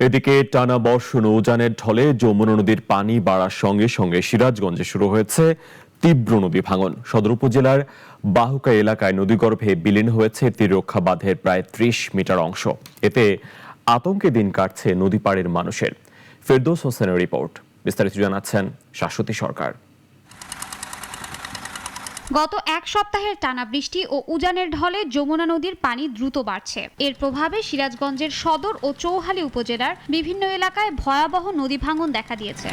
এদিকে টানা বর্ষণ ও উজানের ঢলে যমুনা নদীর পানি বাড়ার সঙ্গে সঙ্গে সিরাজগঞ্জে শুরু হয়েছে তীব্র নদী ভাঙন। সদর উপজেলার বাহুকা এলাকায় নদীগর্ভে বিলীন হয়েছে তীররক্ষা বাঁধের প্রায় ৩০ মিটার অংশ। এতে আতঙ্কে দিন কাটছে নদী পাড়ের মানুষের। ফেরদৌস হোসেনের রিপোর্ট, বিস্তারিত জানাচ্ছেন শাশ্বতী সরকার। গত এক সপ্তাহের টানা বৃষ্টি ও উজানের ঢলে যমুনা নদীর পানি দ্রুত বাড়ছে। এর প্রভাবে সিরাজগঞ্জের সদর ও চৌহালি উপজেলার বিভিন্ন এলাকায় ভয়াবহ নদী ভাঙন দেখা দিয়েছে।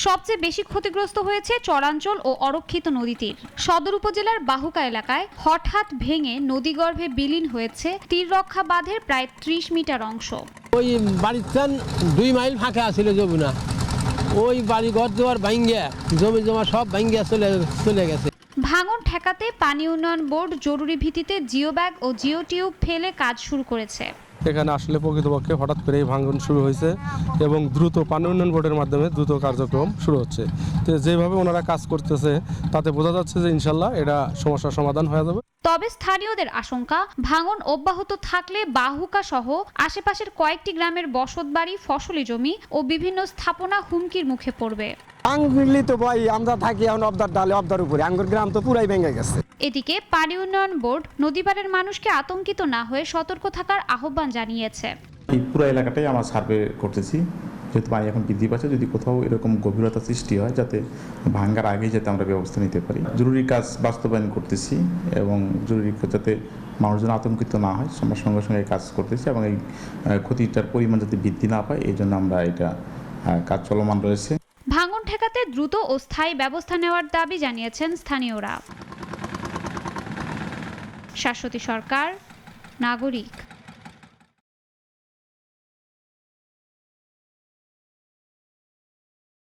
সবচেয়ে বেশি ক্ষতিগ্রস্ত হয়েছে চরাঞ্চল ও অরক্ষিত নদী তীর। সদর উপজেলার বাহুকা এলাকায় হঠাৎ ভেঙে নদীগর্ভে বিলীন হয়েছে তীররক্ষা বাঁধের প্রায় ৩০ মিটার অংশ। ওই বাড়িতে ২ মাইল ফাঁকা ছিল যমুনা, ওই বাড়ি ঘর দুয়ার ভাঙ্গিয়া জমি জমা সব ভাঙ্গিয়া চলে গেছে। ভাঙন ঠেকাতে পানি উন্নয়ন বোর্ড জরুরি ভিত্তিতে জিও ব্যাগ ও জিও টিউব ফেলে কাজ শুরু করেছে। এখানে আসলে প্রকৃতপক্ষে হঠাৎ করে এই ভাঙন শুরু হয়েছে এবং দ্রুত পানি উন্নয়ন বোর্ডের মাধ্যমে দ্রুত কার্যক্রম শুরু হচ্ছে। তো যেভাবে ওনারা কাজ করতেছে তাতে বোঝা যাচ্ছে যে ইনশাল্লাহ এটা সমস্যার সমাধান হয়ে যাবে। তবে স্থানীয়দের আশঙ্কা, ভাঙন অব্যাহত থাকলে বাহুকা সহ আশেপাশের কয়েকটি গ্রামের বসতবাড়ি, ফসলি জমি ও বিভিন্ন স্থাপনা হুমকির মুখে পড়বে। আমরা থাকি এখন অবদার উপরে, আঙ্গুর গ্রাম তো পুরাই ভেঙে গেছে। এদিকে পানি উন্নয়ন বোর্ড নদীপাড়ের মানুষকে আতঙ্কিত না হয়ে সতর্ক থাকার আহ্বান জানিয়েছে। এই পুরো এলাকাটাই আমরা সার্ভে করতেছি, যেহেতু পানি এখন বৃদ্ধি পাচ্ছে, যদি কোথাও এরকম গভীরতা সৃষ্টি হয় যাতে ভাঙ্গার আগেই যাতে আমরা ব্যবস্থা নিতে পারি। জরুরি কাজ বাস্তবায়ন করতেছি এবং জরুরি যাতে মানুষজন আতঙ্কিত না হয় আমরা সঙ্গে সঙ্গে কাজ করতেছি এবং এই ক্ষতিটার পরিমাণ যাতে বৃদ্ধি না পায় এই জন্য আমরা এটা কাজ চলমান রয়েছে। ভাঙন ঠেকাতে দ্রুত ও স্থায়ী ব্যবস্থা নেওয়ার দাবি জানিয়েছেন স্থানীয়রা। শাশ্বতী সরকার, নাগরিক।